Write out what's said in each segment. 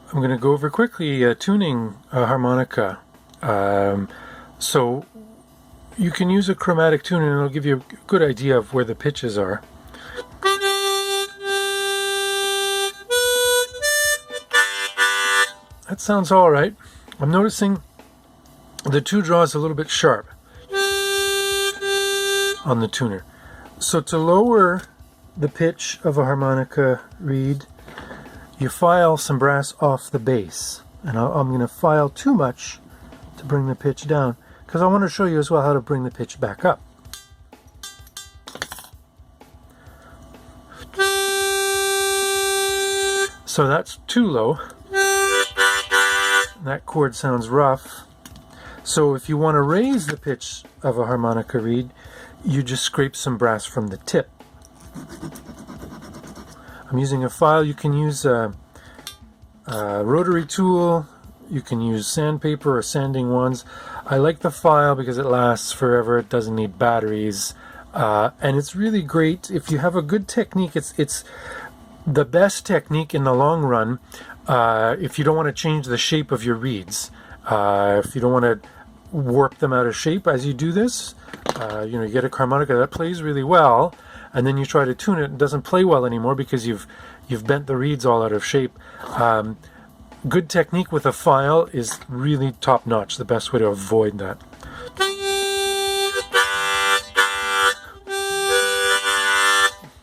I'm going to go over quickly tuning a harmonica. So you can use a chromatic tuner and it'll give you a good idea of where the pitches are. That sounds all right. I'm noticing the two draws a little bit sharp on the tuner. So to lower the pitch of a harmonica reed, you file some brass off the bass. And I'm going to file too much to bring the pitch down, because I want to show you as well how to bring the pitch back up. So that's too low. That chord sounds rough. So if you want to raise the pitch of a harmonica reed, you just scrape some brass from the tip. I'm using a file. You can use a rotary tool. You can use sandpaper or sanding wands. I like the file because it lasts forever. It doesn't need batteries. And it's really great if you have a good technique. It's the best technique in the long run if you don't want to change the shape of your reeds. If you don't want to warp them out of shape as you do this, you get a harmonica that plays really well, and then you try to tune it, it doesn't play well anymore because you've bent the reeds all out of shape. Good technique with a file is really top-notch, the best way to avoid that.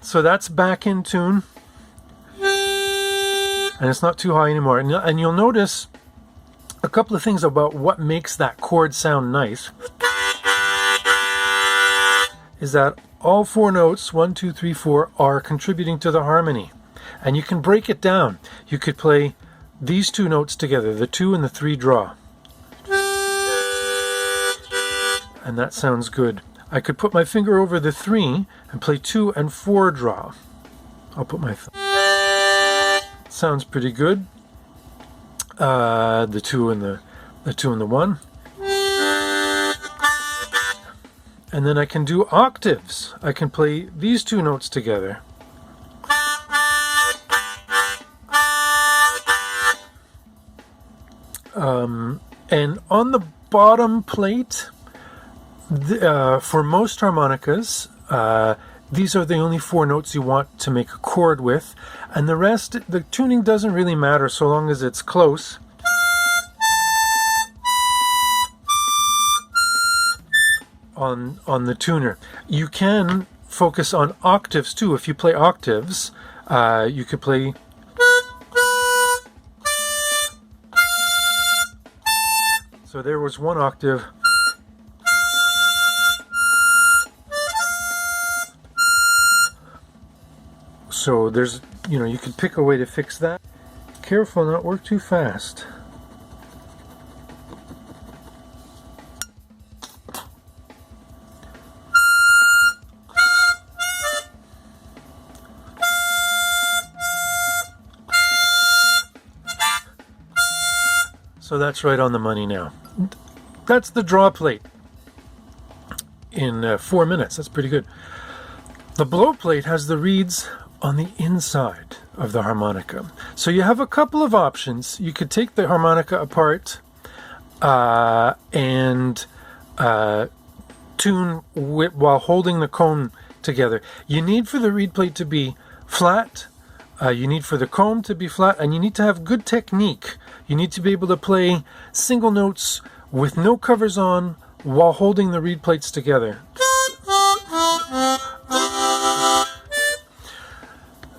So that's back in tune, and it's not too high anymore. And you'll notice a couple of things about what makes that chord sound nice is that all four notes, 1, 2, 3, 4, are contributing to the harmony. And you can break it down. You could play these two notes together, the 2 and the 3 draw. And that sounds good. I could put my finger over the 3 and play 2 and 4 draw. I'll put my sounds pretty good. The 2 and the 1. And then I can do octaves. I can play these two notes together. And on the bottom plate, for most harmonicas, these are the only 4 notes you want to make a chord with, and the rest, the tuning doesn't really matter so long as it's close. On the tuner. You can focus on octaves too. If you play octaves, you could play so there was one octave. So there's, you could pick a way to fix that. Careful not work too fast. So that's right on the money now. That's the draw plate in 4 minutes. That's pretty good. The blow plate has the reeds on the inside of the harmonica. So you have a couple of options. You could take the harmonica apart and tune while holding the comb together. You need for the reed plate to be flat. You need for the comb to be flat, and you need to have good technique. You need to be able to play single notes with no covers on while holding the reed plates together.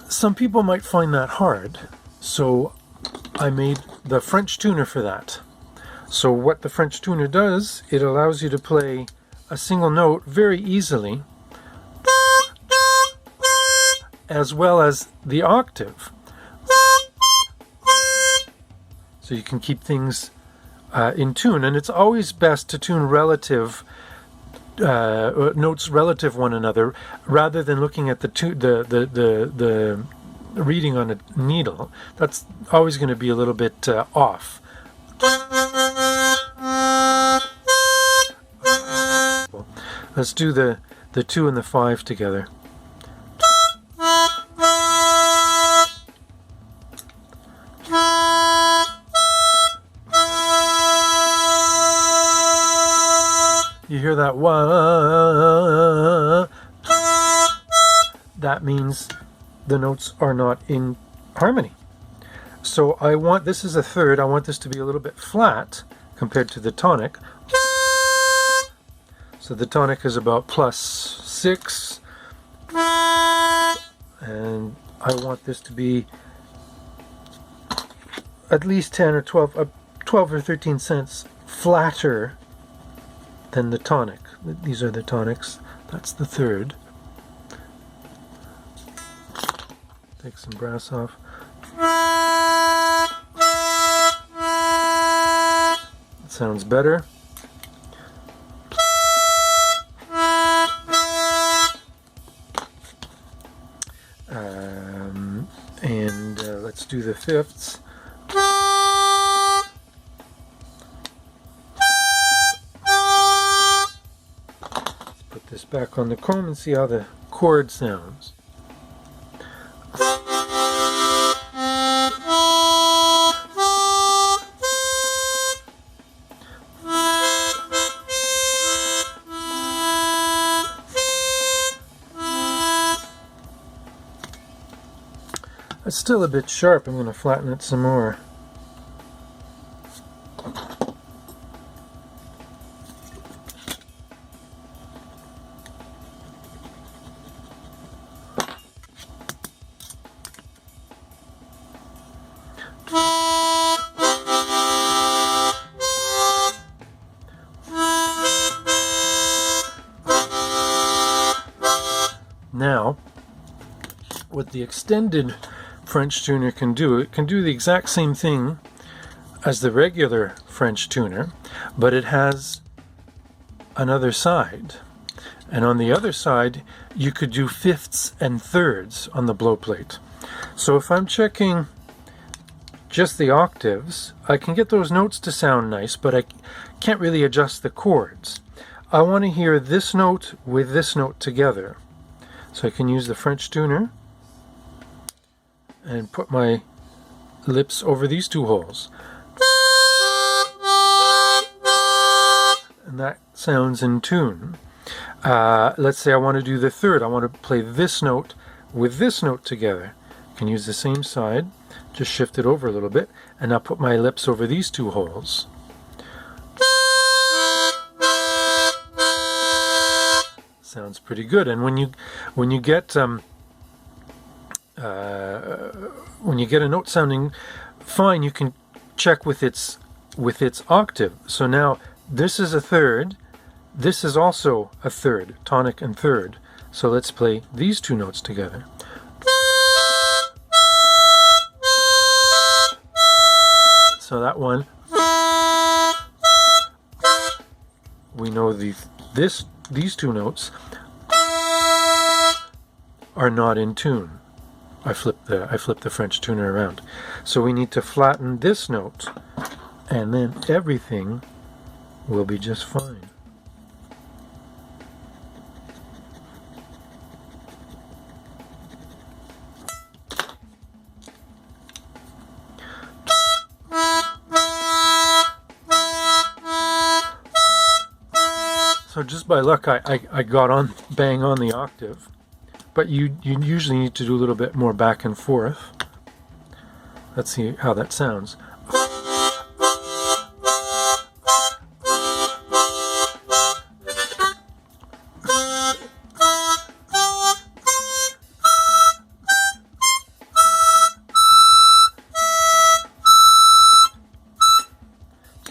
Some people might find that hard, so I made the French tuner for that. So what the French tuner does, it allows you to play a single note very easily, as well as the octave. So you can keep things in tune, and it's always best to tune relative notes relative one another, rather than looking at the reading on a needle. That's always going to be a little bit off. Let's do the 2 and the 5 together. you hear that wah, that means the notes are not in harmony. So I want, this is a third, I want this to be a little bit flat compared to the tonic. So the tonic is about +6, and I want this to be at least 10 or 12, 12 or 13 cents flatter than the tonic. These are the tonics. That's the third. Take some brass off. It sounds better. Let's do the fifths. Let's put this back on the comb and see how the chord sounds. It's still a bit sharp. I'm going to flatten it some more. Now, what the extended French tuner can do, it can do the exact same thing as the regular French tuner, but it has another side. And on the other side, you could do fifths and thirds on the blow plate. So if I'm checking just the octaves, I can get those notes to sound nice, but I can't really adjust the chords. I want to hear this note with this note together. So I can use the French tuner and put my lips over these two holes. And that sounds in tune. Let's say I want to do the third. I want to play this note with this note together. I can use the same side, just shift it over a little bit, and I'll put my lips over these two holes. Sounds pretty good. And when you get a note sounding fine, you can check with its octave. So now this is a third, this is also a third, tonic and third. So let's play these two notes together. So that one, we know these two notes are not in tune. I flip the French tuner around. So we need to flatten this note, and then everything will be just fine. So just by luck, I got bang on the octave. But you usually need to do a little bit more back and forth. Let's see how that sounds.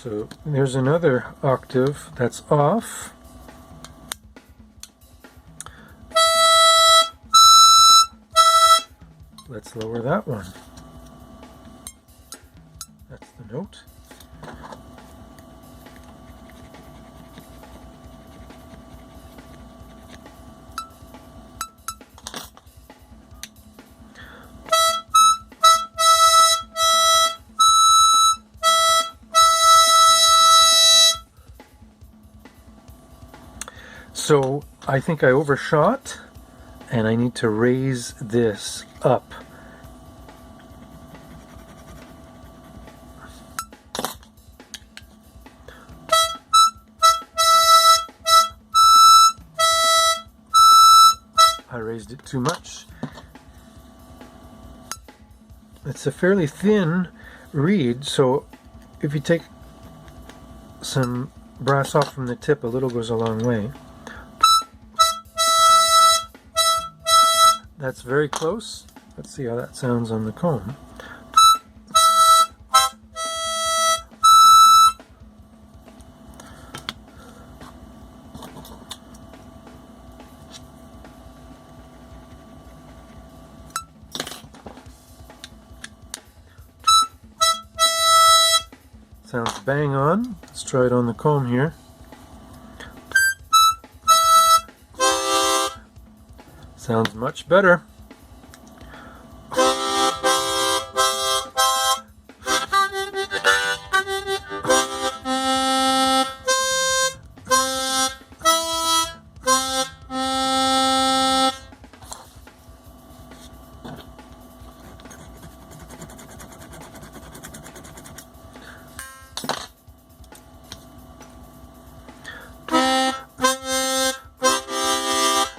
So there's another octave that's off. Let's lower that one. That's the note. So I think I overshot, and I need to raise this up. raised it too much. It's a fairly thin reed, so if you take some brass off from the tip, a little goes a long way. That's very close. Let's see how that sounds on the comb. Sounds bang on. Let's try it on the comb here. Sounds much better.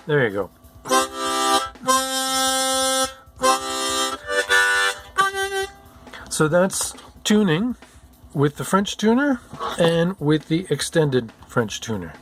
There you go. So that's tuning with the French tuner and with the extended French tuner.